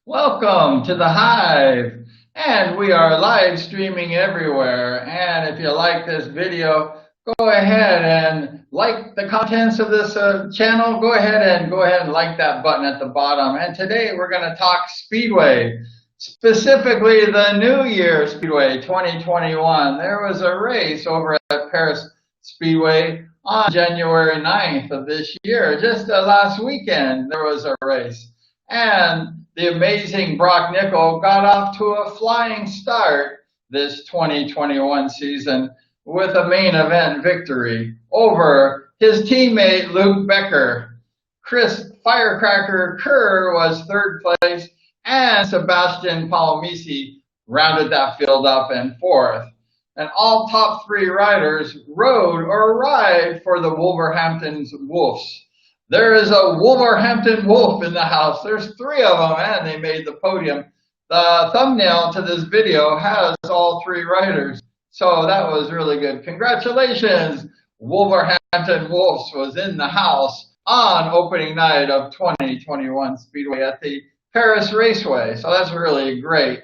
Welcome to the Hive, and we are live streaming everywhere. And if you like this video, go ahead and like the contents of this channel. Go ahead and like that button at the bottom. And today we're going to talk Speedway, specifically the New Year Speedway 2021. There was a race over at Perris Speedway on January 9th of this year. Just last weekend, there was a race. And the amazing Brock Nickel got off to a flying start this 2021 season with a main event victory over his teammate Luke Becker. Chris Firecracker Kerr was third place, and Sebastian Palmisi rounded that field up in fourth. And all top three riders rode or ride for the Wolverhampton Wolves. There is a Wolverhampton Wolf in the house. There's three of them, and they made the podium. The thumbnail to this video has all three riders, so that was really good. Congratulations, Wolverhampton Wolves was in the house on opening night of 2021 Speedway at the Perris Raceway, so that's really great.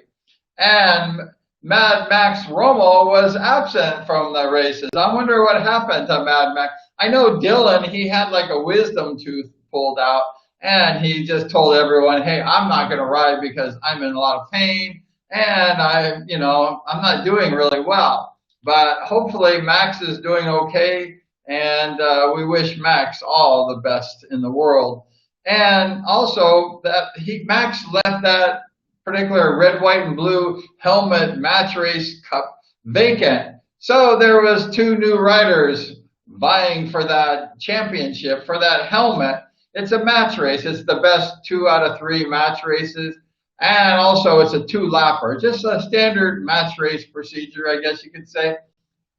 And Mad Max Romo was absent from the races. I wonder what happened to Mad Max. I know Dylan, he had like a wisdom tooth pulled out, and he just told everyone, hey, I'm not going to ride because I'm in a lot of pain, and I'm not doing really well. But hopefully Max is doing okay, and we wish Max all the best in the world. And also that Max left that particular red, white, and blue helmet match race cup vacant. So there was two new riders vying for that championship, for that helmet. It's a match race. It's the best 2 out of 3 match races. And also it's a 2-lapper, just a standard match race procedure, I guess you could say.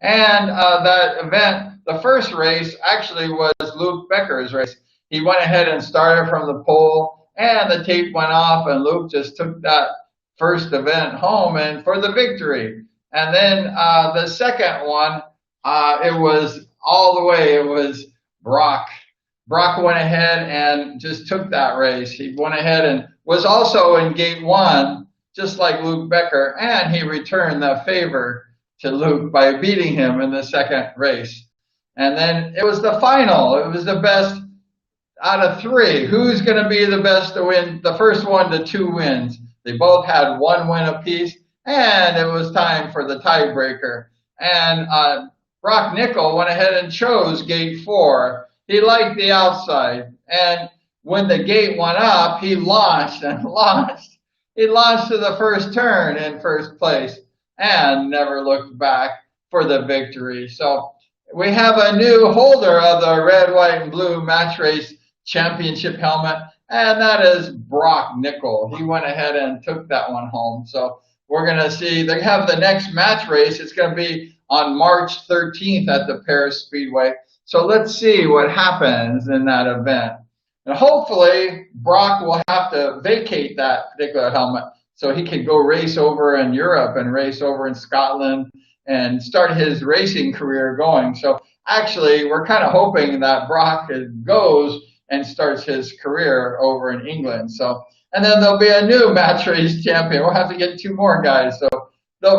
And that event, the first race actually was Luke Becker's race. He went ahead and started from the pole, and the tape went off, and Luke just took that first event home and for the victory. And then the second one, it was all the way. It was Brock. Brock went ahead and just took that race. He went ahead and was also in gate 1, just like Luke Becker, and he returned the favor to Luke by beating him in the second race. And then it was the final. It was the best out of 3. Who's going to be the best to win? The first one to 2 wins. They both had 1 win apiece, and it was time for the tiebreaker. And Brock Nickel went ahead and chose gate 4. He liked the outside, and when the gate went up, he launched and launched. He launched to the first turn in first place and never looked back for the victory. So we have a new holder of the red, white, and blue match race championship helmet, and that is Brock Nickel. He went ahead and took that one home. So we're going to see, they have the next match race. It's going to be on March 13th at the Perris Speedway. So let's see what happens in that event. And hopefully Brock will have to vacate that particular helmet so he could go race over in Europe and race over in Scotland and start his racing career going. So actually, we're kind of hoping that Brock goes and starts his career over in England. So, and then there'll be a new match race champion. We'll have to get 2 more guys. So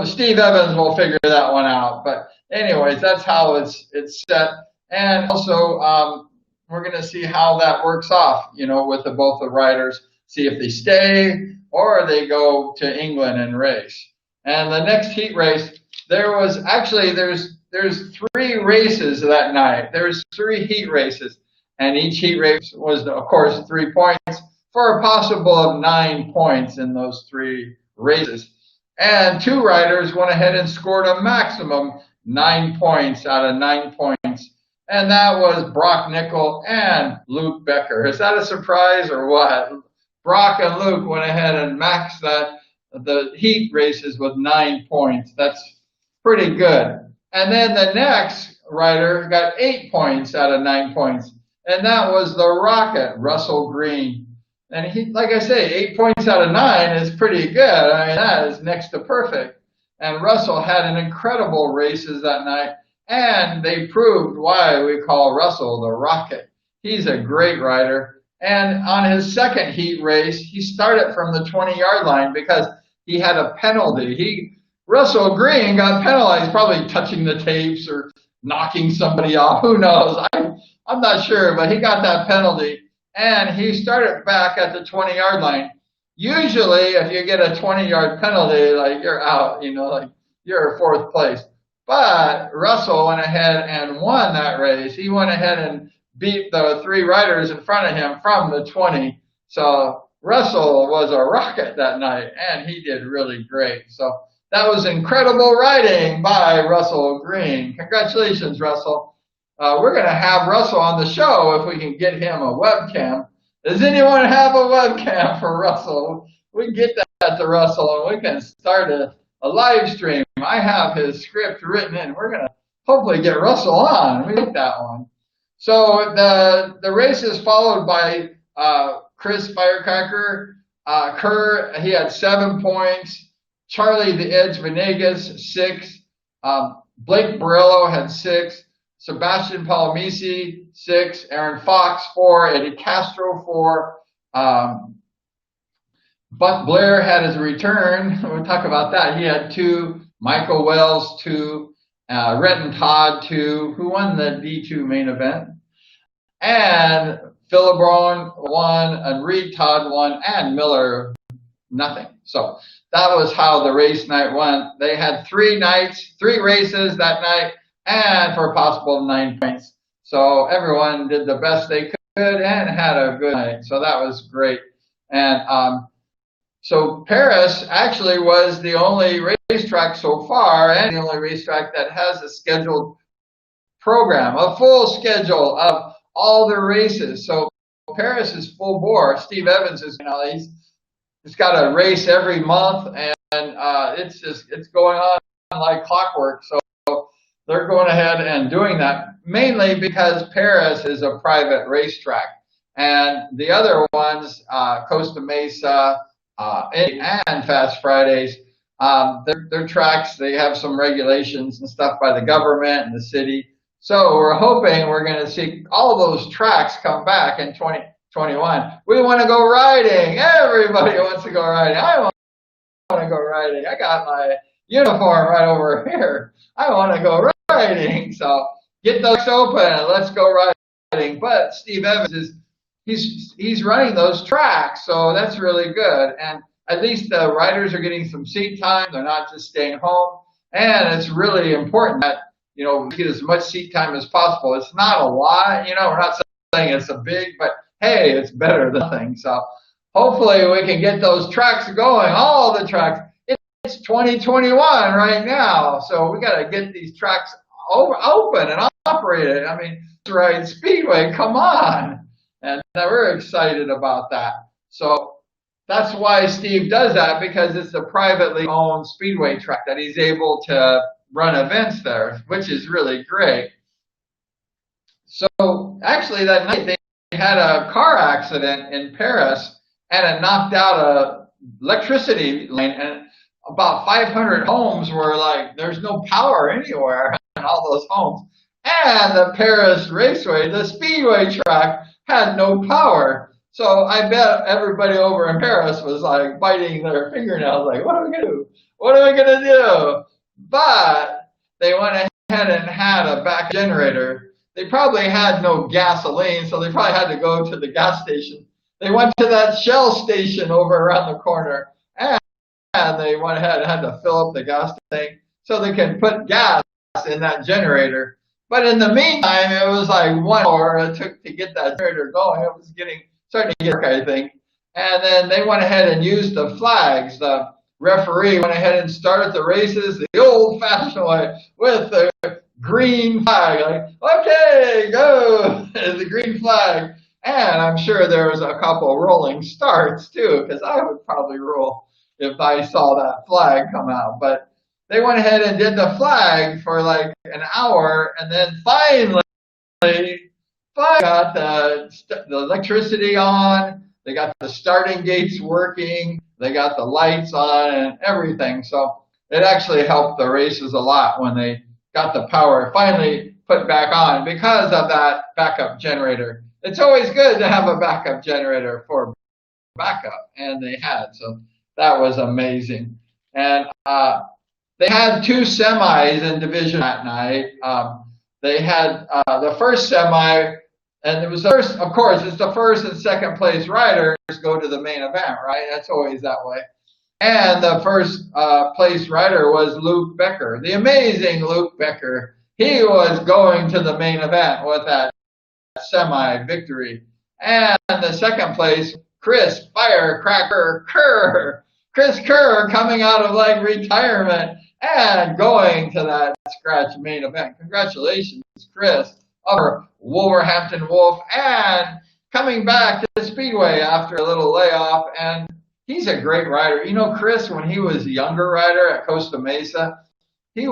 Steve Evans will figure that one out. But anyways, that's how it's set. And also, we're going to see how that works off, with both the riders, see if they stay or they go to England and race. And the next heat race, there's 3 races that night. There's 3 heat races, and each heat race was, of course, 3 points for a possible of 9 points in those 3 races. And 2 riders went ahead and scored a maximum 9 points out of 9 points. And that was Brock Nickel and Luke Becker. Is that a surprise or what? Brock and Luke went ahead and maxed the heat races with 9 points. That's pretty good. And then the next rider got 8 points out of 9 points. And that was the Rocket, Russell Green. And he, like I say, 8 points out of 9 is pretty good. I mean, that is next to perfect. And Russell had an incredible races that night. And they proved why we call Russell the Rocket. He's a great rider. And on his second heat race, he started from the 20-yard line because he had a penalty. Russell Green got penalized, probably touching the tapes or knocking somebody off. Who knows? I'm not sure, but he got that penalty. And he started back at the 20-yard line. Usually, if you get a 20-yard penalty, like you're out, like you're fourth place. But Russell went ahead and won that race. He went ahead and beat the three riders in front of him from the 20. So Russell was a rocket that night, and he did really great. So that was incredible riding by Russell Green. Congratulations, Russell. We're going to have Russell on the show if we can get him a webcam. Does anyone have a webcam for Russell? We can get that to Russell, and we can start a live stream. I have his script written in. We're going to hopefully get Russell on. We like that one. So the race is followed by Chris Firecracker Kerr. He had 7 points. Charlie the Edge Venegas, 6. Blake Borello had 6. Sebastian Palomisi, 6. Aaron Fox, 4. Eddie Castro, 4. Buck Blair had his return. We'll talk about that. He had 2. Michael Wells, 2. Renton Todd, 2. Who won the D2 main event? And Philibron, 1. And Reed Todd, 1. And Miller, nothing. So that was how the race night went. They had 3 races that night, and for a possible 9 points. So everyone did the best they could and had a good night. So that was great. And so Perris actually was the only racetrack so far, and the only racetrack that has a scheduled program, a full schedule of all the races. So Perris is full bore. Steve Evans is, he's got a race every month, and it's going on like clockwork. So they're going ahead and doing that, mainly because Perris is a private racetrack. And the other ones, Costa Mesa and Fast Fridays, they're tracks. They have some regulations and stuff by the government and the city. So we're hoping we're going to see all those tracks come back in 2021. We want to go riding. Everybody wants to go riding. I want to go riding. I got my uniform right over here. I want to go riding. So get those open and let's go riding. But Steve Evans he's running those tracks, so that's really good. And at least the riders are getting some seat time. They're not just staying home. And it's really important that, we get as much seat time as possible. It's not a lot, we're not saying it's a big, but hey, it's better than nothing. So hopefully we can get those tracks going, all the tracks. It's 2021 right now, so we got to get these tracks open and operated. I mean, Perris Speedway, come on. And we're excited about that. So that's why Steve does that, because it's a privately owned speedway track that he's able to run events there, which is really great. So actually that night they had a car accident in Perris, and it knocked out a electricity line, and about 500 homes were like, there's no power anywhere in all those homes. And the Perris Raceway, the speedway track, had no power. So I bet everybody over in Perris was like biting their fingernails, like, what are we going to do? What are we going to do? But they went ahead and had a back generator. They probably had no gasoline, so they probably had to go to the gas station. They went to that Shell station over around the corner, and they went ahead and had to fill up the gas tank so they can put gas in that generator. But in the meantime, it was like 1 hour it took to get that generator going. It was starting to get dark, I think. And then they went ahead and used the flags. The referee went ahead and started the races the old-fashioned way with the green flag. Like, okay, go, the green flag. And I'm sure there was a couple rolling starts, too, because I would probably roll if I saw that flag come out. But they went ahead and did the flag for like an hour, and then finally got the electricity on. They got the starting gates working. They got the lights on and everything. So it actually helped the races a lot when they got the power finally put back on because of that backup generator. it's always good to have a backup generator for backup, and they had. So that was amazing. And they had two semis in division that night. They had the first semi, and it was the first, of course, it's the first and second place riders go to the main event, right? That's always that way. And the first place rider was Luke Becker, the amazing Luke Becker. He was going to the main event with that semi victory. And the second place, Chris Firecracker Kerr. Chris Kerr coming out of like retirement and going to that scratch main event. Congratulations, Chris, over Wolverhampton Wolf, and coming back to the Speedway after a little layoff. And he's a great rider. You know, Chris, when he was a younger rider at Costa Mesa, they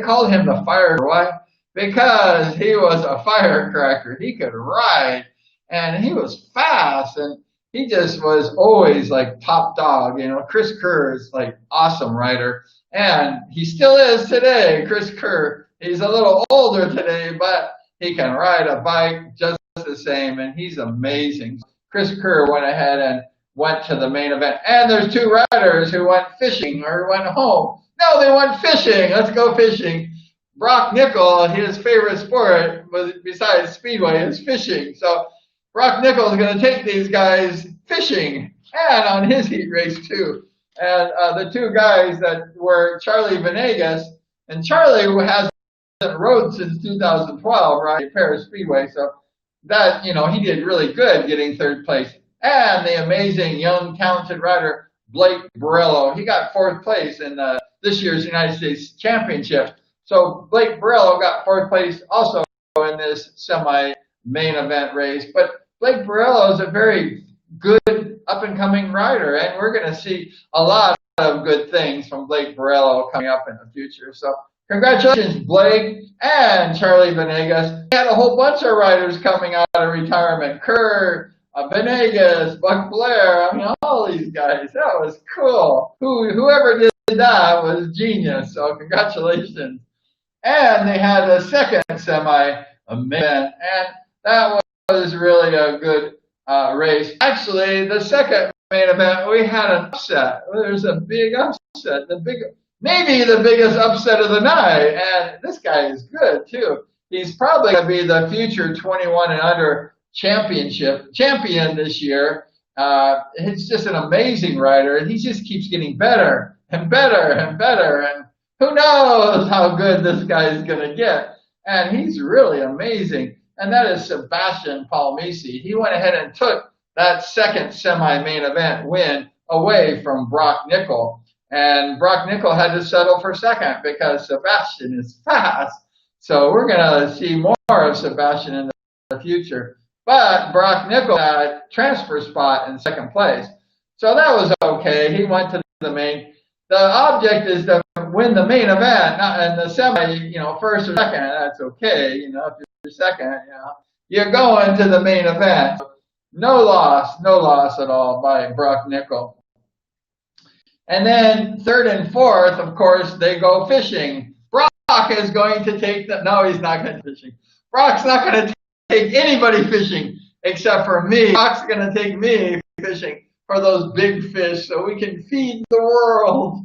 called him the fire. Why? Because he was a firecracker. He could ride, and he was fast, and he just was always like top dog. You know, Chris Kerr is like awesome rider, and he still is today. Chris Kerr, he's a little older today, but he can ride a bike just the same, and he's amazing. Chris Kerr went ahead and went to the main event, and there's two riders who went fishing or went home. No, they went fishing. Let's go fishing. Brock Nickel, his favorite sport was, besides Speedway, is fishing. So Brock Nickel is going to take these guys fishing, and on his heat race too. And the two guys that were Charlie Venegas, and Charlie hasn't rode since 2012, right? Perris Speedway. So that, you know, he did really good getting third place. And the amazing young talented rider Blake Borello, he got fourth place in this year's United States Championship. So Blake Borello got fourth place also in this semi-main event race. But Blake Borello is a very good up-and-coming rider, and we're going to see a lot of good things from Blake Borello coming up in the future. So congratulations, Blake and Charlie Venegas. We had a whole bunch of riders coming out of retirement. Kerr, Venegas, Buck Blair, I mean, all these guys. That was cool. Whoever did that was genius. So congratulations. And they had a second semi-event, and that was really a good race. Actually, the second main event, we had an upset. There's a big upset, maybe the biggest upset of the night, and this guy is good too. He's probably going to be the future 21 and under champion this year. He's just an amazing rider, and he just keeps getting better and better and better, and who knows how good this guy is going to get. And he's really amazing. And that is Sebastian Palmisi. He went ahead and took that second semi-main event win away from Brock Nickel. And Brock Nickel had to settle for second because Sebastian is fast. So we're going to see more of Sebastian in the future. But Brock Nickel had a transfer spot in second place. So that was okay. He went to the main. The object is to win the main event, not in the semi, you know, first or second. That's okay. You know, if you're second, you know, you're going to the main event. No loss at all by Brock Nickel. And then third and fourth, of course, they go fishing. Brock is going to take no, he's not going to fishing. Brock's not going to take anybody fishing except for me. Brock's going to take me fishing for those big fish so we can feed the world.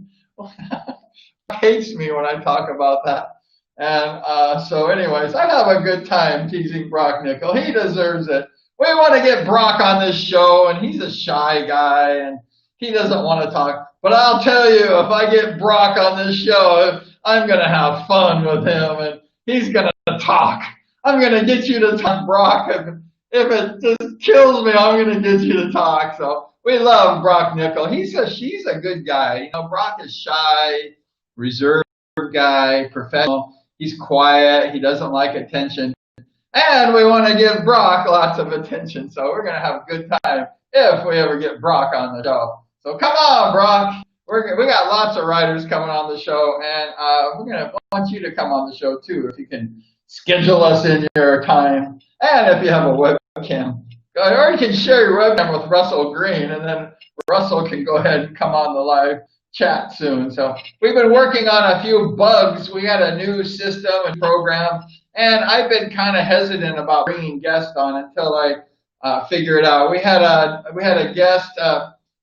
Hates me when I talk about that. And so anyways, I have a good time teasing Brock Nickel. He deserves it. We want to get Brock on this show, and he's a shy guy, and he doesn't want to talk. But I'll tell you, if I get Brock on this show, I'm going to have fun with him, and he's going to talk. I'm going to get you to talk, Brock. If it just kills me, I'm going to get you to talk. So we love Brock Nickel. She's a good guy. You know, Brock is shy, reserved guy, professional. He's quiet. He doesn't like attention. And we want to give Brock lots of attention. So we're going to have a good time if we ever get Brock on the show. So come on, Brock. We got lots of riders coming on the show, and we're going to want you to come on the show too if you can schedule us in your time. And if you have a webcam. Or you can share your webcam with Russell Green, and then Russell can go ahead and come on the live chat soon. So we've been working on a few bugs. We had a new system and program, And I've been kind of hesitant about bringing guests on until I figure it out. We had a guest,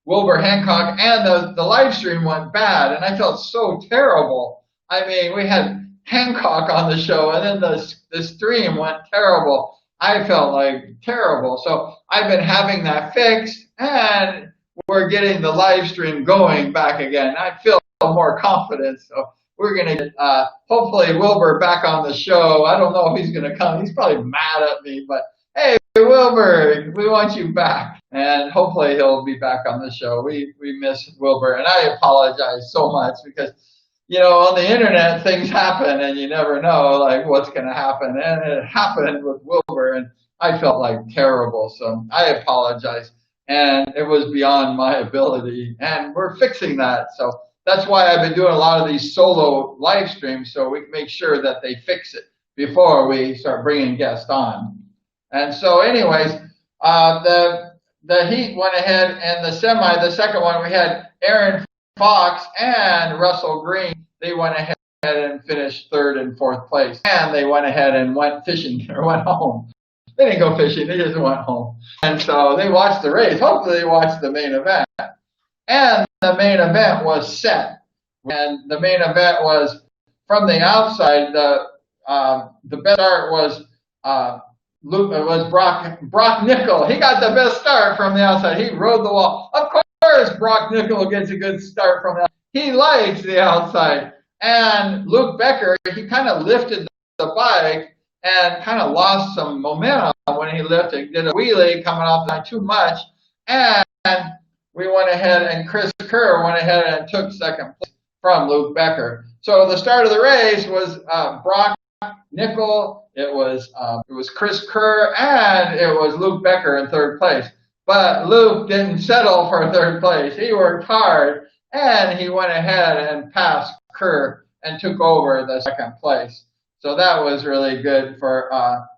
Wilbur Hancock, and the live stream went bad, and I felt so terrible. I mean, we had Hancock on the show, and then the stream went terrible. I felt like terrible. So I've been having that fixed, and we're getting the live stream going back again. I feel more confident. So we're going to get, hopefully, Wilbur back on the show. I don't know if he's going to come. He's probably mad at me, but hey, Wilbur, we want you back. And hopefully he'll be back on the show. We miss Wilbur, and I apologize so much because, you know, on the internet things happen and you never know like what's going to happen. And it happened with Wilbur, and I felt like terrible. So I apologize. And it was beyond my ability, and we're fixing that. So that's why I've been doing a lot of these solo live streams, so we can make sure that they fix it before we start bringing guests on. And so anyways, the heat went ahead, and the semi, the second one, we had Aaron Fox and Russell Green. They went ahead and finished third and fourth place, and they went ahead and went fishing or went home. They didn't go fishing, they just went home. And so they watched the race. Hopefully they watched the main event. And the main event was set. And the main event was from the outside. The best start was Brock Nickel. He got the best start from the outside. He rode the wall. Of course, Brock Nickel gets a good start from the outside. He likes the outside. And Luke Becker, he kind of lifted the bike and kind of lost some momentum when he lifted. Did a wheelie coming off not too much. And we went ahead, and Chris Kerr went ahead and took second place from Luke Becker. So the start of the race was Brock Nickel, it was Chris Kerr, and it was Luke Becker in third place. But Luke didn't settle for third place. He worked hard, and he went ahead and passed Kerr and took over the second place. So that was really good for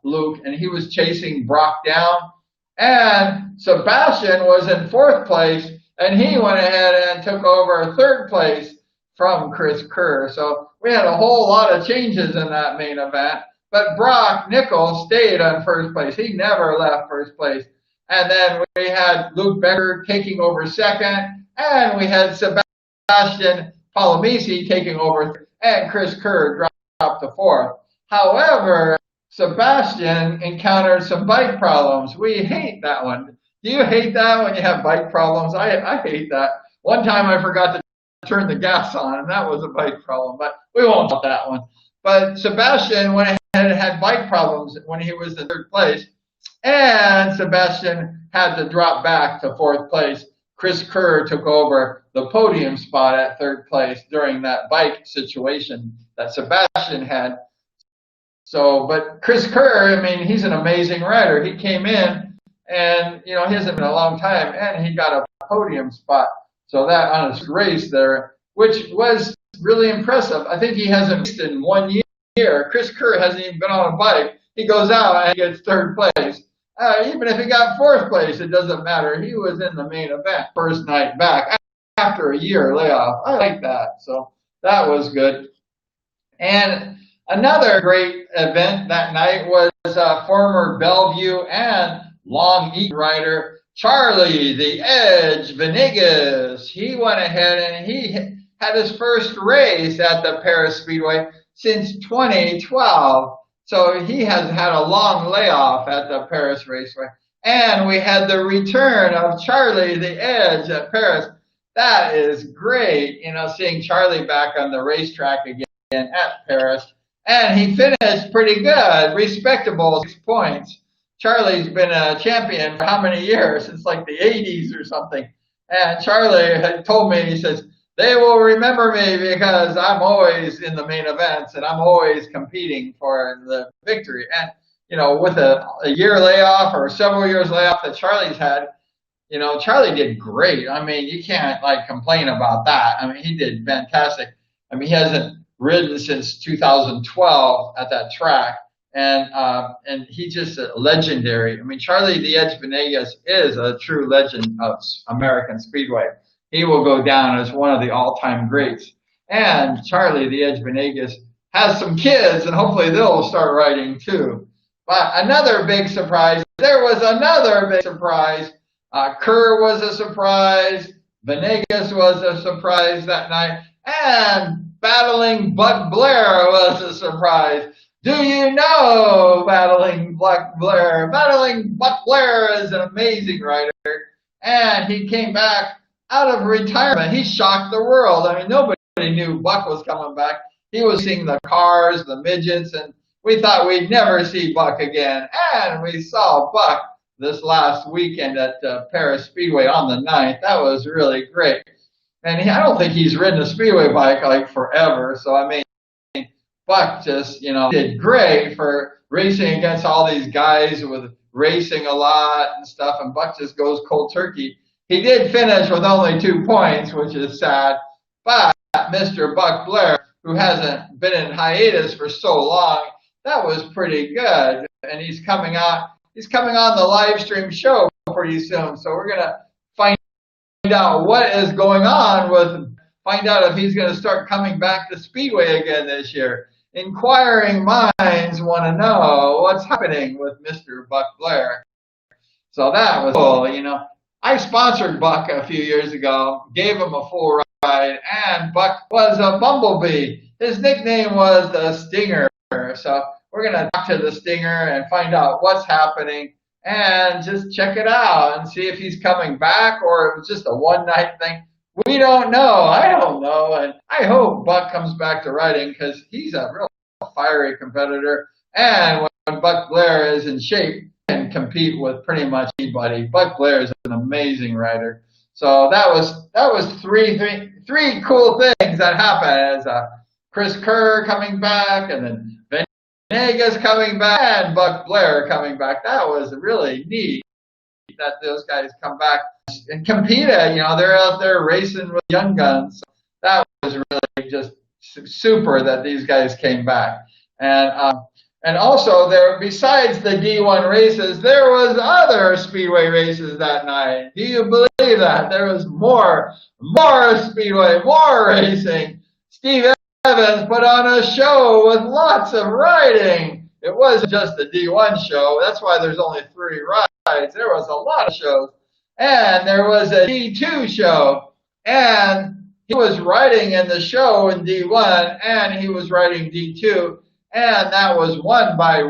Luke, and he was chasing Brock down. And Sebastian was in fourth place, and he went ahead and took over third place from Chris Kerr. So we had a whole lot of changes in that main event. But Brock Nickel stayed on first place. He never left first place. And then we had Luke Becker taking over second, and we had Sebastian Palomisi taking over, and Chris Kerr dropped to fourth. However, Sebastian encountered some bike problems. We hate that one. Do you hate that when you have bike problems? I hate that. One time I forgot to turn the gas on, and that was a bike problem, but we won't talk about that one. But Sebastian went ahead and had bike problems when he was in third place, and Sebastian had to drop back to fourth place. Chris Kerr took over the podium spot at third place during that bike situation that Sebastian had. So, but Chris Kerr, I mean, he's an amazing rider. He came in, and, you know, he hasn't been a long time, and he got a podium spot. So that on his race there, which was really impressive. I think he hasn't raced in 1 year. Chris Kerr hasn't even been on a bike. He goes out and gets third place. Even if he got fourth place, it doesn't matter. He was in the main event first night back after a year layoff. I like that. So that was good. And another great event that night was former Bellevue and Long Eaton rider Charlie the Edge Venegas. He went ahead and he had his first race at the Perris Speedway since 2012. So he has had a long layoff at the Perris Raceway. And we had the return of Charlie the Edge at Perris. That is great, you know, seeing Charlie back on the racetrack again at Perris. And he finished pretty good, respectable 6 points. Charlie's been a champion for how many years? Since like the 80s or something. And Charlie had told me, he says, they will remember me because I'm always in the main events and I'm always competing for the victory. And, you know, with a year layoff or several years layoff that Charlie's had, you know, Charlie did great. I mean, you can't like complain about that. I mean, he did fantastic. I mean, he hasn't ridden since 2012 at that track. And he's just legendary. I mean, Charlie the Edge Venegas is a true legend of American Speedway. He will go down as one of the all-time greats. And Charlie the Edge Venegas has some kids, and hopefully they'll start riding too. But another big surprise, there was another big surprise. Kerr was a surprise. Venegas was a surprise that night. And battling Buck Blair was a surprise. Do you know battling Buck Blair? Battling Buck Blair is an amazing rider. And he came back out of retirement. He shocked the world. I mean, nobody knew Buck was coming back. He was seeing the cars, the midgets, and we thought we'd never see Buck again. And we saw Buck this last weekend at Perris Speedway on the 9th. That was really great. And I don't think he's ridden a Speedway bike like forever. So, I mean, Buck just, did great for racing against all these guys with racing a lot and stuff. And Buck just goes cold turkey. He did finish with only 2 points, which is sad. But Mr. Buck Blair, who hasn't been in hiatus for so long, that was pretty good. And he's coming on the live stream show pretty soon. So we're going to find out what is going on find out if he's going to start coming back to Speedway again this year. Inquiring minds want to know what's happening with Mr. Buck Blair. So that was cool, I sponsored Buck a few years ago, gave him a full ride, and Buck was a bumblebee. His nickname was the Stinger. So we're going to talk to the Stinger and find out what's happening and just check it out and see if he's coming back or it was just a one-night thing. We don't know. I don't know. And I hope Buck comes back to riding because he's a real fiery competitor. And when Buck Blair is in shape, he can compete with pretty much anybody. Buck Blair is an amazing rider. So that was three cool things that happened. As Chris Kerr coming back, and then Venegas coming back, and Buck Blair coming back. That was really neat that those guys come back and competed. They're out there racing with young guns. So that was really just super that these guys came back. And also there, besides the D1 races, there was other Speedway races that night. Do you believe that? There was more Speedway, more racing. Steve Evans put on a show with lots of riding. It wasn't just a D1 show. That's why there's only 3 rides. There was a lot of shows. And there was a D2 show. And he was riding in the show in D1, and he was riding D2. And that was won by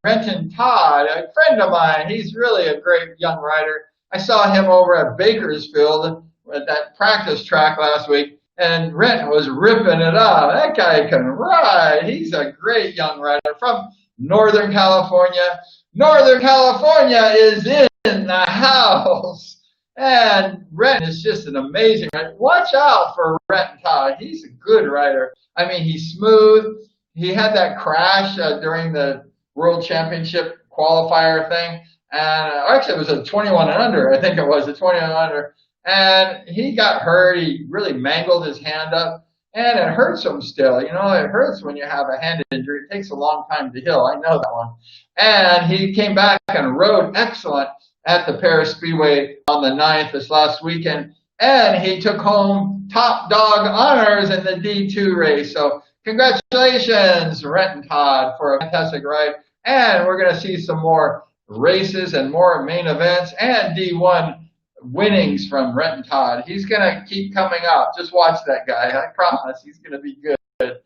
Renton Todd, a friend of mine. He's really a great young rider. I saw him over at Bakersfield at that practice track last week, and Renton was ripping it up. That guy can ride. He's a great young rider from Northern California. Northern California is in the house. And Renton is just an amazing rider. Watch out for Renton Todd. He's a good rider. I mean, he's smooth. He had that crash during the World Championship qualifier thing. And actually, it was a 21 and under. I think it was a 21 and under. And he got hurt. He really mangled his hand up. And it hurts him still. It hurts when you have a hand injury. It takes a long time to heal. I know that one. And he came back and rode excellent at the Perris Speedway on the 9th this last weekend. And he took home top dog honors in the D2 race. So congratulations, Renton Todd, for a fantastic ride. And we're going to see some more races and more main events and D1 winnings from Renton Todd. He's going to keep coming up. Just watch that guy. I promise he's going to be good.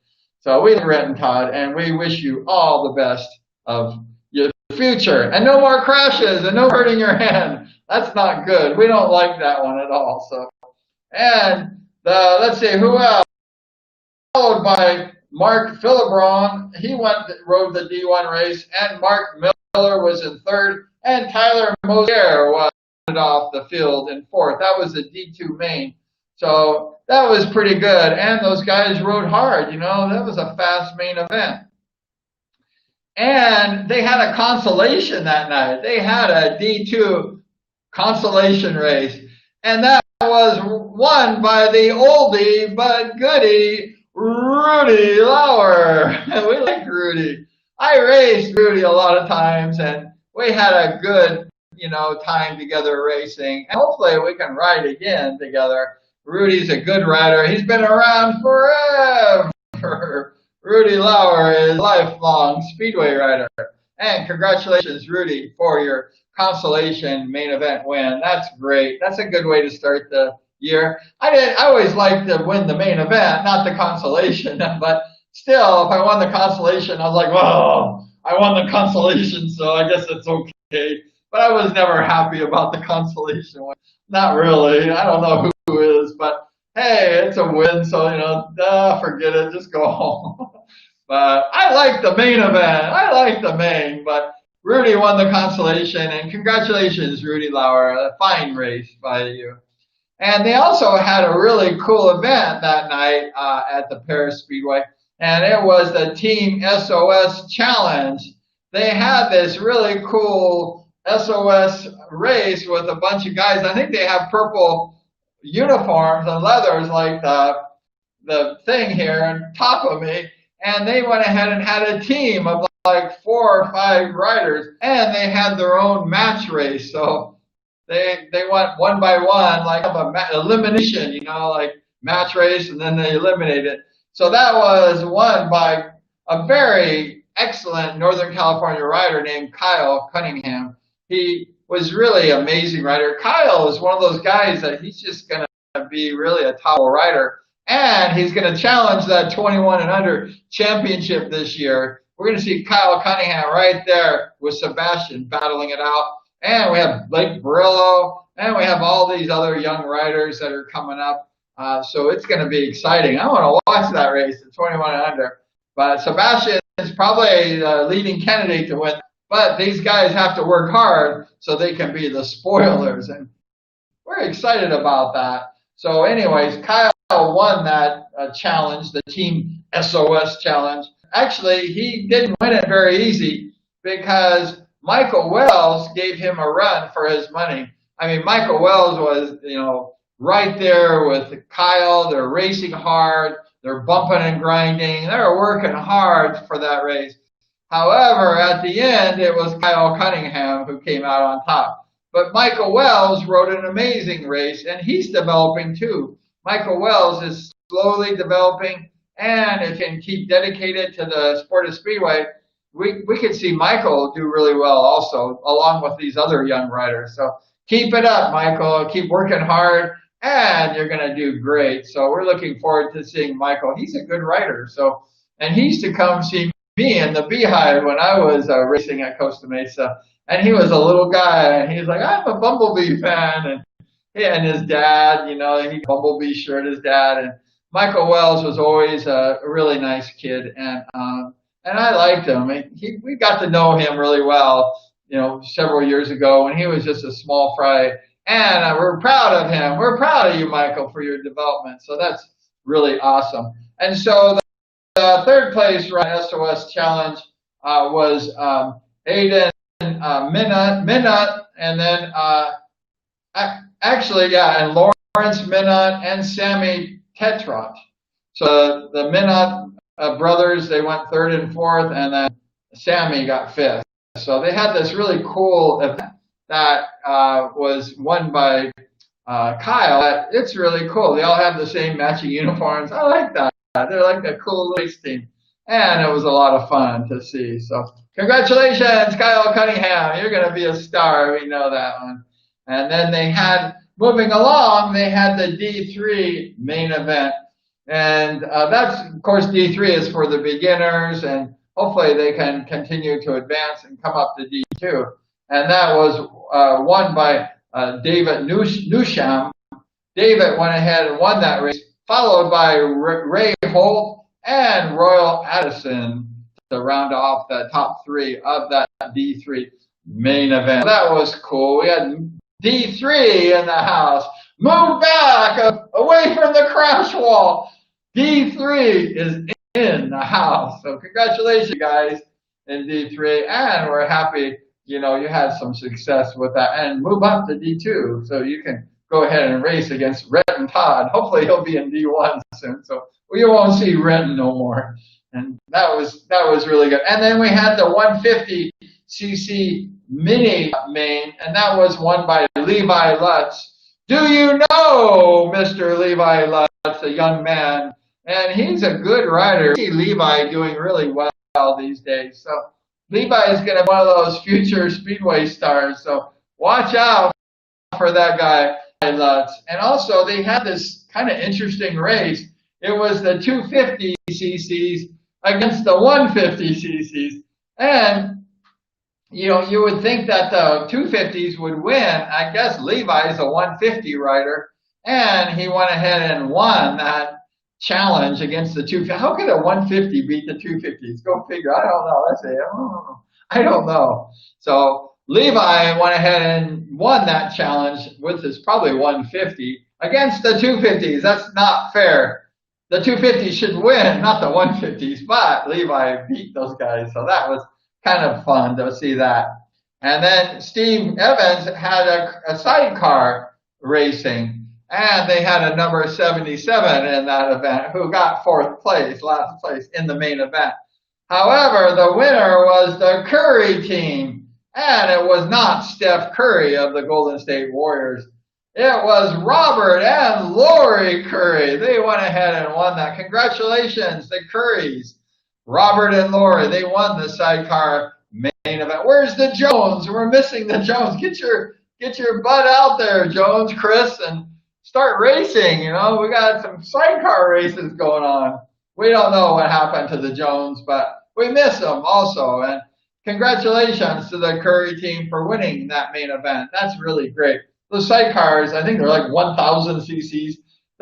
So we like Renton Todd, and we wish you all the best of your future. And no more crashes and no hurting your hand. That's not good. We don't like that one at all. So, and let's see, who else? Followed by Mark Philibron. He rode the D1 race, and Mark Miller was in 3rd, and Tyler Mosier was off the field in 4th. That was the D2 main. So that was pretty good. And those guys rode hard. That was a fast main event. And they had a consolation that night. They had a D2 consolation race. And that was won by the oldie but goodie Rudy Lauer. We like Rudy. I raced Rudy a lot of times, and we had a good time together racing. And hopefully we can ride again together. Rudy's a good rider. He's been around forever. Rudy Lauer is a lifelong Speedway rider. And congratulations, Rudy, for your consolation main event win. That's great. That's a good way to start the year. I always like to win the main event, not the consolation, but still, if I won the consolation, I was like, whoa, I won the consolation, so I guess it's okay. But I was never happy about the consolation win. Not really. I don't know who is, but hey, it's a win, so, forget it. Just go home. But I like the main event. I like the main, but Rudy won the consolation, and congratulations, Rudy Lauer. A fine race by you. And they also had a really cool event that night at the Perris Speedway, and it was the Team SOS Challenge. They had this really cool SOS race with a bunch of guys. I think they have purple uniforms and leathers like the thing here on top of me. And they went ahead and had a team of like 4 or 5 riders, and they had their own match race. So they went one by one, like a elimination, like match race, and then they eliminated it. So that was won by a very excellent Northern California rider named Kyle Cunningham. He was really an amazing rider. Kyle is one of those guys that he's just going to be really a top rider. And he's going to challenge that 21 and under championship this year. We're going to see Kyle Cunningham right there with Sebastian battling it out. And we have Blake Barillo, and we have all these other young riders that are coming up. So it's going to be exciting. I want to watch that race at 21 and under. But Sebastian is probably the leading candidate to win. But these guys have to work hard so they can be the spoilers. And we're excited about that. So anyways, Kyle won that challenge, the Team SOS challenge. Actually, he didn't win it very easy because Michael Wells gave him a run for his money. I mean, Michael Wells was, right there with Kyle. They're racing hard. They're bumping and grinding. They're working hard for that race. However, at the end, it was Kyle Cunningham who came out on top. But Michael Wells rode an amazing race, and he's developing too. Michael Wells is slowly developing, and if he can keep dedicated to the sport of Speedway, we could see Michael do really well also, along with these other young riders. So keep it up, Michael. Keep working hard, and you're going to do great. So we're looking forward to seeing Michael. He's a good rider. And he used to come see me in the Beehive when I was racing at Costa Mesa. And he was a little guy, and he's like, I'm a Bumblebee fan. And his dad, he Bumblebee shirt, his dad. And Michael Wells was always a really nice kid, and I liked him. We got to know him really well, several years ago when he was just a small fry. And we're proud of him. We're proud of you, Michael, for your development. So that's really awesome. And so the third place SOS Challenge was Aiden Minut, and then and Lawrence Minut and Sammy Tetrot. So the Minut brothers, they went 3rd and 4th, and then Sammy got 5th. So they had this really cool event that was won by Kyle. It's really cool. They all have the same matching uniforms. I like that. They're like a cool race team. And it was a lot of fun to see. So congratulations, Kyle Cunningham. You're going to be a star. We know that one. And then moving along, they had the D3 main event. And that's, of course, D3 is for the beginners, and hopefully they can continue to advance and come up to D2. And that was won by David Newsham. David went ahead and won that race, followed by Ray Holt and Royal Addison to round off the top 3 of that D3 main event. That was cool. We had D3 in the house. Move back, away from the crash wall. D3 is in the house. So congratulations, guys, in D3. And we're happy, you had some success with that. And move up to D2 so you can go ahead and race against Renton Todd. Hopefully he'll be in D1 soon. So we won't see Renton no more. And that was really good. And then we had the 150cc mini main, and that was won by Levi Lutz. Do you know Mr. Levi Lutz, a young man and he's a good rider. I see Levi doing really well these days. So Levi is going to be one of those future Speedway stars. So watch out for that guy, Lutz. And also, they had this kind of interesting race. It was the 250 cc's against the 150 cc's. And, you know, you would think that the 250s would win. I guess Levi is a 150 rider, and he went ahead and won that challenge against the 250. How could a 150 beat the 250s? Go figure. I don't know. I don't know. So Levi went ahead and won that challenge with his probably 150 against the 250s. That's not fair. The 250s should win, not the 150s, but Levi beat those guys. So that was kind of fun to see that. And then Steve Evans had a sidecar racing, and they had a number 77 in that event who got fourth place, last place in the main event. However, the winner was the Curry team, and it was not Steph Curry of the Golden State Warriors. It was Robert and Lori Curry. They went ahead and won that. Congratulations, the Currys. Robert and Lori, they won the sidecar main event. Where's the Jones? We're missing the Jones. Get your butt out there, Jones, Chris, and start racing. You know, we got some sidecar races going on. We don't know what happened to the Jones, but we miss them also. And congratulations to the Curry team for winning that main event. That's really great. Those sidecars, I think they're like 1,000 cc's.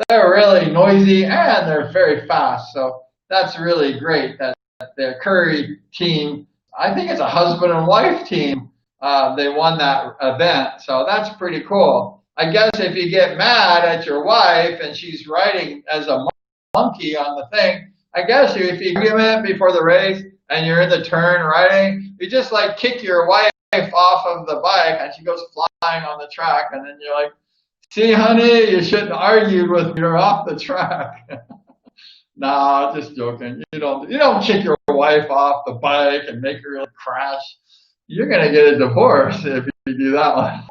They're really noisy and they're very fast. So that's really great that the Curry team, I think it's a husband and wife team, they won that event. So that's pretty cool. I guess if you get mad at your wife and she's riding as a monkey on the thing, I guess if you give it before the race and you're in the turn riding, you just like kick your wife off of the bike and she goes flying on the track, and then you're like, see, honey, you shouldn't argue with me, you're off the track. Nah, just joking. You don't kick your wife off the bike and make her crash. You're gonna get a divorce if you do that one.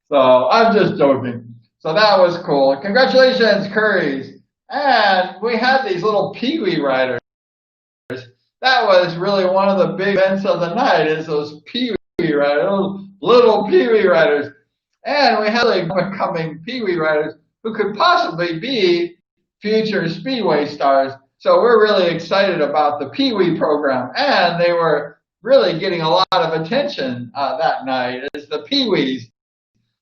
So I'm just joking. So that was cool. Congratulations, Currys. And we had these little peewee riders. That was really one of the big events of the night, is those peewee riders, those little peewee riders. And we had like upcoming peewee riders who could possibly be future Speedway stars. So we're really excited about the peewee program. And they were really getting a lot of attention that night, as the peewees.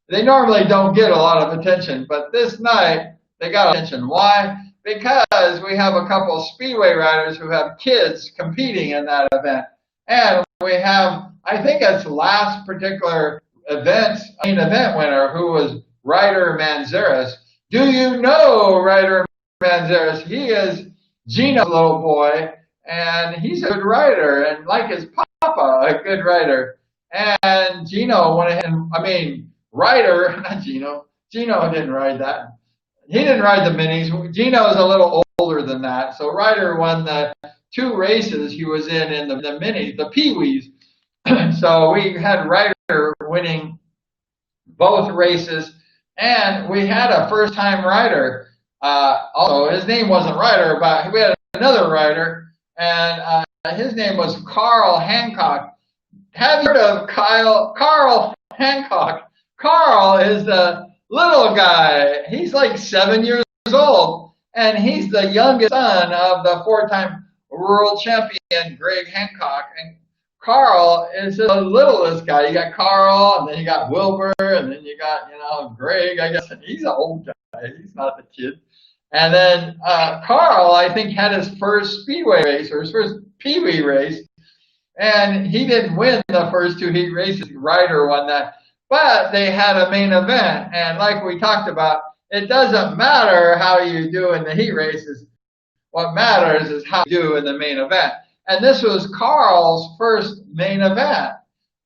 They normally don't get a lot of attention, but this night they got attention. Why? Because we have a couple Speedway riders who have kids competing in that event. And we have, I think it's last particular main event winner, who was Ryder Manzares. Do you know Ryder Manzares? He is Gino's little boy, and he's a good rider, and like his papa, a good rider. And Gino went ahead, Ryder, not Gino. Gino didn't ride that. He didn't ride the minis. Gino is a little older than that. So Ryder won the 2 races he was in the minis, the peewees. So we had Ryder winning both races, and we had a first-time rider. Although his name wasn't Ryder, but we had another rider, and his name was Carl Hancock. Have you heard of Carl Hancock? Carl is the little guy. He's like 7 years old, and he's the youngest son of the 4-time world champion Greg Hancock. And Carl is the littlest guy. You got Carl, and then you got Wilbur, and then you got, Greg, I guess. And he's an old guy. He's not the kid. And then Carl, I think, had his first Speedway race, or his first peewee race, and he didn't win the first 2 heat races. Ryder won that. But they had a main event, and like we talked about, it doesn't matter how you do in the heat races. What matters is how you do in the main event. And this was Carl's first main event.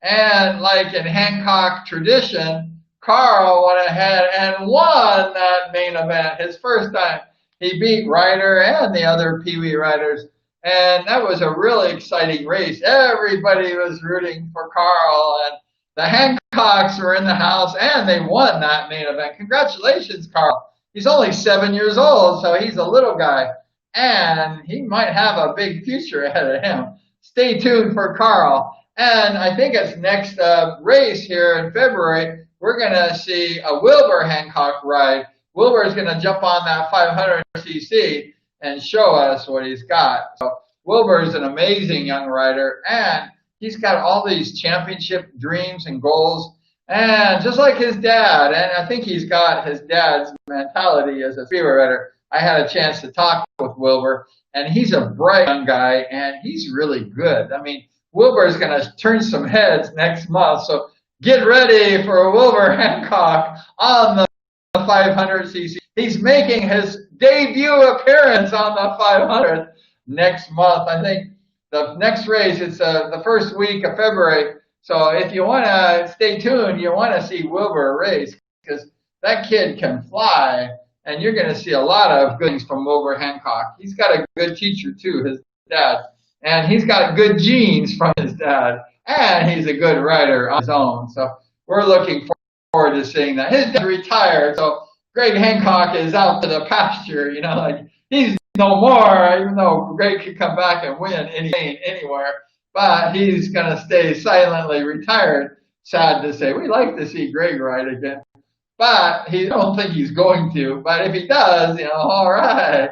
And like in Hancock tradition, Carl went ahead and won that main event his first time. He beat Ryder and the other peewee riders. And that was a really exciting race. Everybody was rooting for Carl, and the Hancocks were in the house, and they won that main event. Congratulations, Carl. He's only 7 years old, so he's a little guy. and he might have a big future ahead of him. Stay tuned for Carl. And I think it's next race here in February, we're going to see a Wilbur Hancock ride. Wilbur is going to jump on that 500cc and show us what he's got. So Wilbur is an amazing young rider, and he's got all these championship dreams and goals, and just like his dad, and I think he's got his dad's mentality as a speedway rider. I had a chance to talk with Wilbur, and he's a bright young guy, and he's really good. I mean, Wilbur is going to turn some heads next month, so get ready for Wilbur Hancock on the 500cc. He's making his debut appearance on the 500 next month. I think the next race, it's the first week of February. So if you want to stay tuned, you want to see Wilbur race, because that kid can fly, and you're going to see a lot of good things from Wilbur Hancock. He's got a good teacher too, his dad, and he's got good genes from his dad, and he's a good rider on his own. So we're looking forward to seeing that. His dad retired, so Greg Hancock is out to the pasture, you know, like he's no more, even though Greg could come back and win anywhere, but he's going to stay silently retired. Sad to say. We like to see Greg ride again, but I don't think he's going to. But if he does, you know, all right.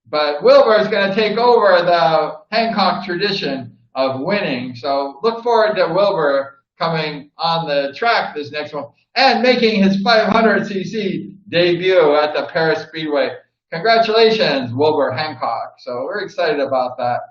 But Wilbur is going to take over the Hancock tradition of winning. So look forward to Wilbur coming on the track this next one and making his 500cc debut at the Perris Speedway. Congratulations, Wilbur Hancock. So we're excited about that.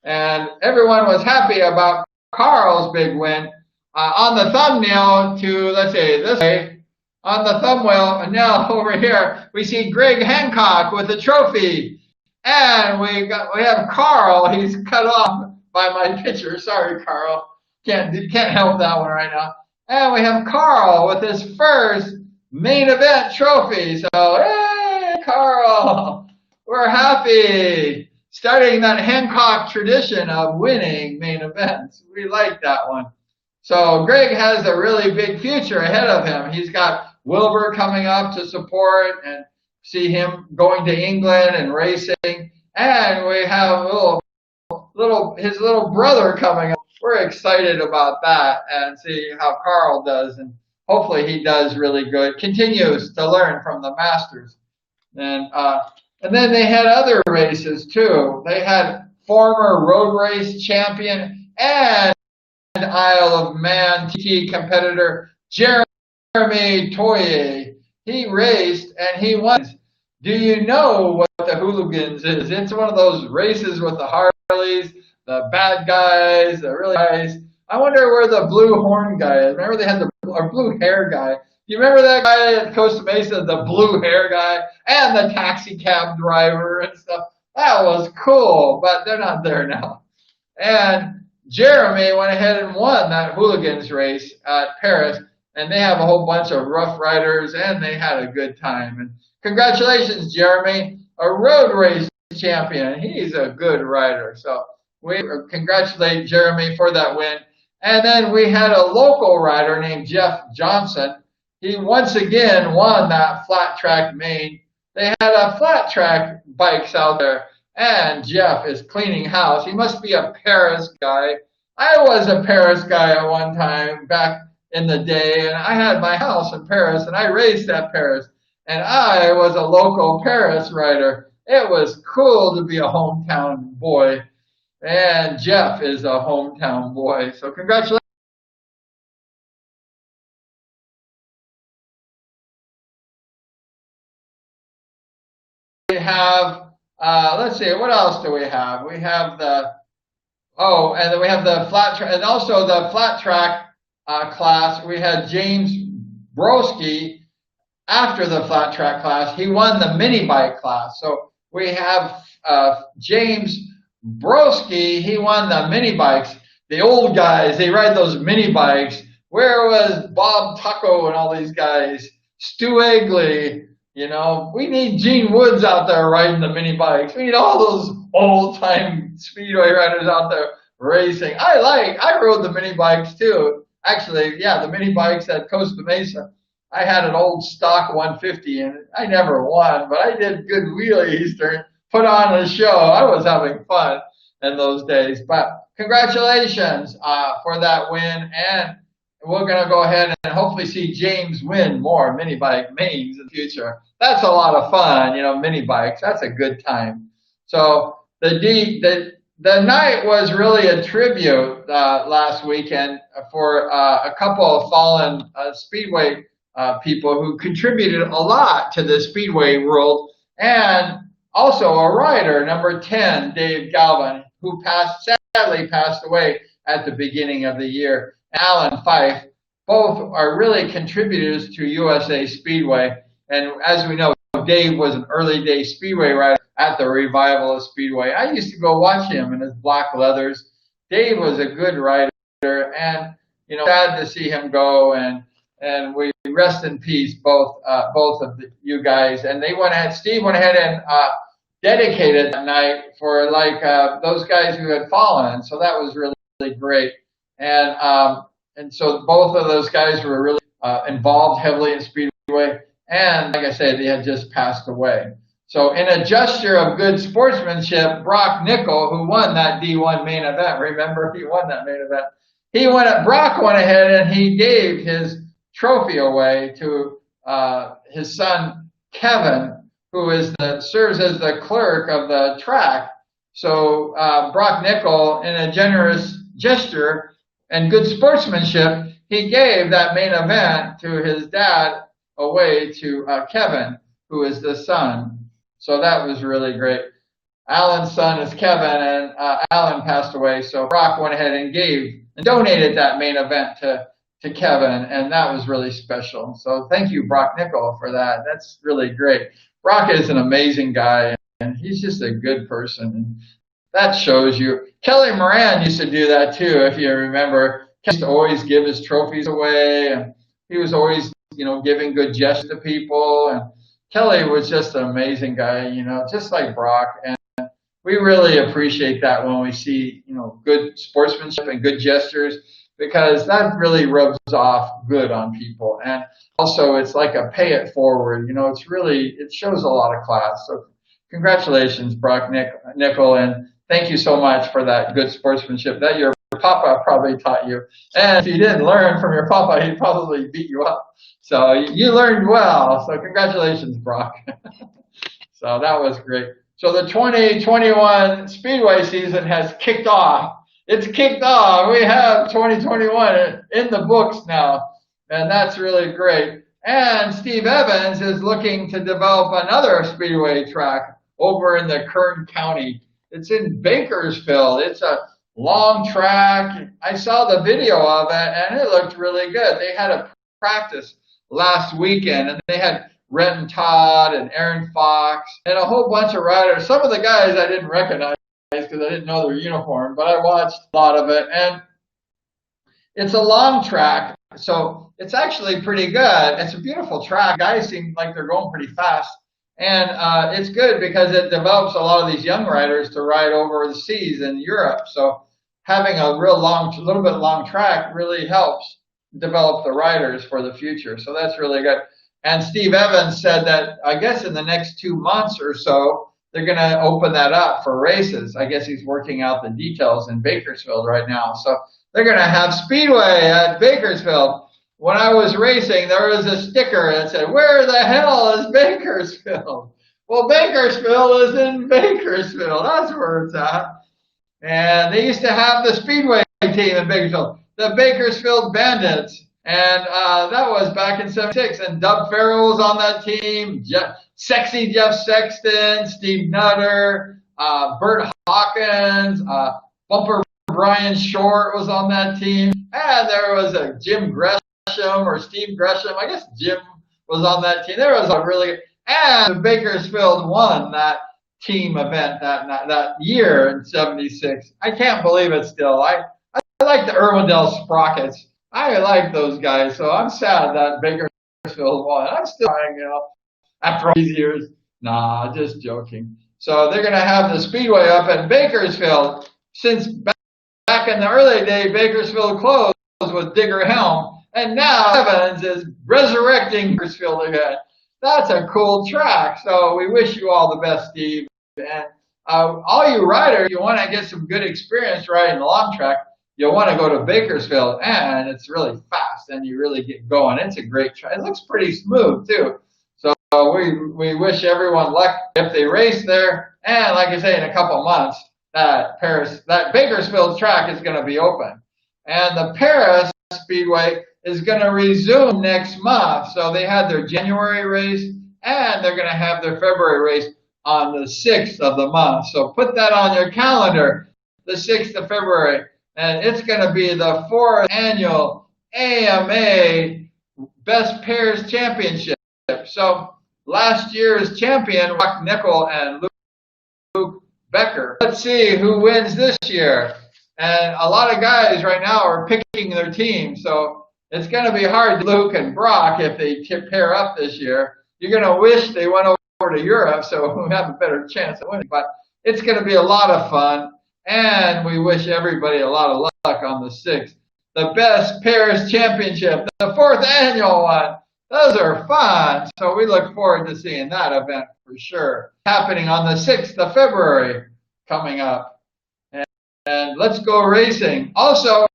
And everyone was happy about Carl's big win. On the thumbnail to, let's say, this way, on the thumbnail, and now over here, we see Greg Hancock with the trophy. And we have Carl. He's cut off by my picture. Sorry, Carl. Can't help that one right now. And we have Carl with his first main event trophy. So, hey, Carl, we're happy. Starting that Hancock tradition of winning main events. We like that one. So Greg has a really big future ahead of him. He's got Wilbur coming up to support and see him going to England and racing. And we have his little brother coming up. We're excited about that and see how Carl does. And hopefully he does really good. Continues to learn from the masters. And then they had other races too. They had former road race champion and Isle of Man TT competitor Jeremy Toye. He raced and he won. Do you know what the Hooligans is? It's one of those races with the Harleys, the bad guys, the really guys. I wonder where the blue horn guy is. Remember they had the blue hair guy. You remember that guy at Costa Mesa, the blue hair guy, and the taxi cab driver and stuff? That was cool, but they're not there now. And Jeremy went ahead and won that Hooligans race at Perris, and they have a whole bunch of rough riders, and they had a good time. And congratulations, Jeremy, a road race champion. He's a good rider. So we congratulate Jeremy for that win. And then we had a local rider named Jeff Johnson. He once again won that flat track main. They had a flat track bikes out there, and Jeff is cleaning house. He must be a Perris guy. I was a Perris guy at one time back in the day, and I had my house in Perris, and I raced at Perris, and I was a local Perris rider. It was cool to be a hometown boy, and Jeff is a hometown boy. So congratulations. We have, let's see, what else do we have? We have and then we have the flat track, and also the flat track class. We had James Broski after the flat track class. He won the mini bike class. So we have James Broski. He won the mini bikes. The old guys, they ride those mini bikes. Where was Bob Tucko and all these guys? Stu Egley. You know, we need Gene Woods out there riding the mini bikes. We need all those old-time speedway riders out there racing. I rode the mini bikes too. Actually, yeah, the mini bikes at Costa Mesa. I had an old stock 150 and I never won, but I did good wheelies during put on a show. I was having fun in those days. But congratulations for that win. And we're going to go ahead and hopefully see James win more mini bike mains in the future. That's a lot of fun, you know, mini bikes. That's a good time. So the night was really a tribute last weekend for a couple of fallen Speedway people who contributed a lot to the Speedway world, and also a rider, number 10, Dave Galvin, who sadly passed away at the beginning of the year. Alan Fife, both are really contributors to USA Speedway. And as we know, Dave was an early day Speedway rider at the revival of Speedway. I used to go watch him in his black leathers. Dave was a good rider, and you know, sad to see him go. And we rest in peace, both of you guys. And Steve went ahead and dedicated that night for those guys who had fallen. So that was really, really great. And so both of those guys were really involved heavily in Speedway. And like I said, they had just passed away. So in a gesture of good sportsmanship, Brock Nickel, who won that D1 main event, remember he won that main event. Brock went ahead and he gave his trophy away to his son Kevin, who serves as the clerk of the track. So Brock Nickel, in a generous gesture and good sportsmanship, he gave that main event to his dad away to Kevin, who is the son. So that was really great. Alan's son is Kevin, and Alan passed away. So Brock went ahead and donated that main event to Kevin, and that was really special. So thank you, Brock Nickel, for that. That's really great. Brock is an amazing guy, and he's just a good person. And that shows you. Kelly Moran used to do that too, if you remember. He used to always give his trophies away, and he was always, you know, giving good gestures to people. And Kelly was just an amazing guy, you know, just like Brock. And we really appreciate that when we see, you know, good sportsmanship and good gestures, because that really rubs off good on people. And also it's like a pay it forward, you know, it shows a lot of class. So congratulations, Brock Nickel, and thank you so much for that good sportsmanship that your papa probably taught you. And if you didn't learn from your papa, he'd probably beat you up. So you learned well. So congratulations, Brock. So that was great. So the 2021 Speedway season has kicked off. It's kicked off. We have 2021 in the books now, and that's really great. And Steve Evans is looking to develop another Speedway track over in the Kern County. It's in Bakersfield. It's a long track. I saw the video of it, and it looked really good. They had a practice last weekend, and they had Renton Todd and Aaron Fox and a whole bunch of riders. Some of the guys I didn't recognize because I didn't know their uniform, but I watched a lot of it. And it's a long track, so it's actually pretty good. It's a beautiful track. Guys seem like they're going pretty fast. And it's good because it develops a lot of these young riders to ride over the seas in Europe. So having a little bit long track really helps develop the riders for the future. So that's really good. And Steve Evans said that, I guess in the next 2 months or so, they're going to open that up for races. I guess he's working out the details in Bakersfield right now. So they're going to have Speedway at Bakersfield. When I was racing, there was a sticker that said, "Where the hell is Bakersfield?" Well, Bakersfield is in Bakersfield. That's where it's at. And they used to have the Speedway team in Bakersfield, the Bakersfield Bandits. And that was back in '76. And Doug Farrell was on that team, Sexy Jeff Sexton, Steve Nutter, Bert Hawkins, Bumper Brian Short was on that team. And there was a Jim Gresham or Steve Gresham. I guess Jim was on that team. There was a really, and Bakersfield won that team event that year in '76. I can't believe it still. I like the Irwindale Sprockets. I like those guys, so I'm sad that Bakersfield won. I'm still trying, you know, after all these years. Nah, just joking. So they're going to have the Speedway up in Bakersfield. Since back in the early day, Bakersfield closed with Digger Helm, and now Evans is resurrecting Bakersfield again. That's a cool track. So we wish you all the best, Steve. And all you riders, you want to get some good experience riding the long track, you'll want to go to Bakersfield, and it's really fast, and you really get going. It's a great track. It looks pretty smooth too. So we wish everyone luck if they race there. And like I say, in a couple months, that Bakersfield track is going to be open, and the Perris Speedway is going to resume next month. So they had their January race, and they're going to have their February race on the 6th of the month. So put that on your calendar, the 6th of February. And it's going to be the 4th annual AMA Best Pairs Championship. So last year's champion, Rock Nickel and Luke Becker. Let's see who wins this year. And a lot of guys right now are picking their team. So it's going to be hard, Luke and Brock, if they pair up this year. You're going to wish they went over to Europe so we have a better chance of winning. But it's going to be a lot of fun. And we wish everybody a lot of luck on the 6th. The Best Pairs Championship, the 4th annual one. Those are fun. So we look forward to seeing that event for sure. Happening on the 6th of February coming up. And let's go racing. Also,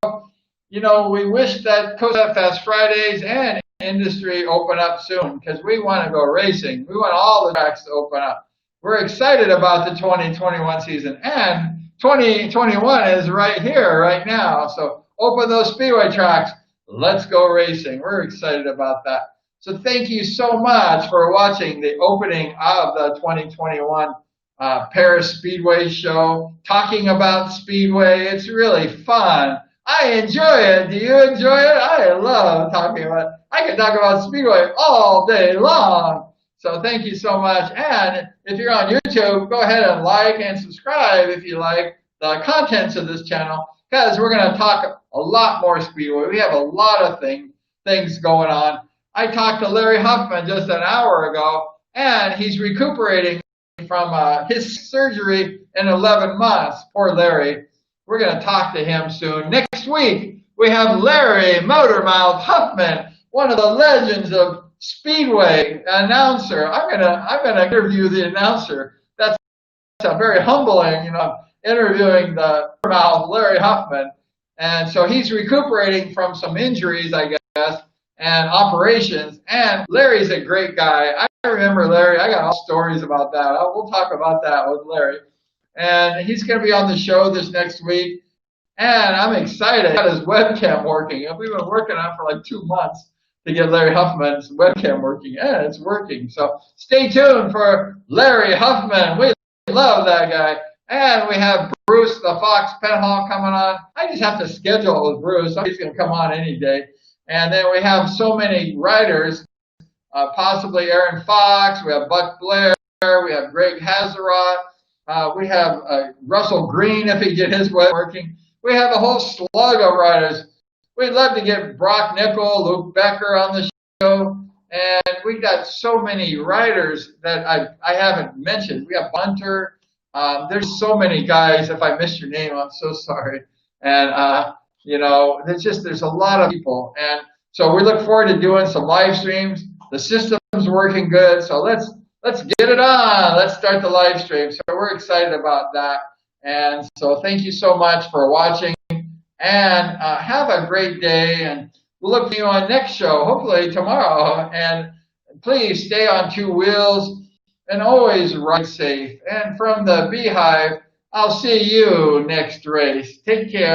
you know, we wish that Coast Fest Fridays and industry open up soon because we want to go racing. We want all the tracks to open up. We're excited about the 2021 season, and 2021 is right here, right now. So open those speedway tracks. Let's go racing. We're excited about that. So thank you so much for watching the opening of the 2021 Perris Speedway show, talking about Speedway. It's really fun. I enjoy it. Do you enjoy it? I love talking about it. I can talk about Speedway all day long. So thank you so much. And if you're on YouTube, go ahead and like and subscribe if you like the contents of this channel, because we're going to talk a lot more Speedway. We have a lot of things going on. I talked to Larry Huffman just an hour ago, and he's recuperating from his surgery in 11 months. Poor Larry. We're going to talk to him soon. Next week, we have Larry Motormouth Huffman, one of the legends of Speedway announcer. I'm gonna interview the announcer. That's a very humbling, you know, interviewing the mouth Larry Huffman. And so he's recuperating from some injuries, I guess, and operations. And Larry's a great guy. I remember Larry. I got all stories about that. We'll talk about that with Larry. And he's going to be on the show this next week. And I'm excited. He got his webcam working. We've been working on it for like 2 months to get Larry Huffman's webcam working. And it's working. So stay tuned for Larry Huffman. We love that guy. And we have Bruce the Fox Penhall coming on. I just have to schedule with Bruce. He's going to come on any day. And then we have so many writers, possibly Aaron Fox. We have Buck Blair. We have Greg Hazerat. We have Russell Green, if he get his web working. We have a whole slug of riders. We'd love to get Brock Nickel, Luke Becker on the show. And we got so many riders that I haven't mentioned. We have Bunter. There's so many guys. If I missed your name, I'm so sorry. And, you know, there's a lot of people. And so we look forward to doing some live streams. The system's working good. So let's get it on. Let's start the live stream. So we're excited about that. And so thank you so much for watching. And have a great day. And we'll look for you on next show, hopefully tomorrow. And please stay on 2 wheels and always ride safe. And from the Beehive, I'll see you next race. Take care.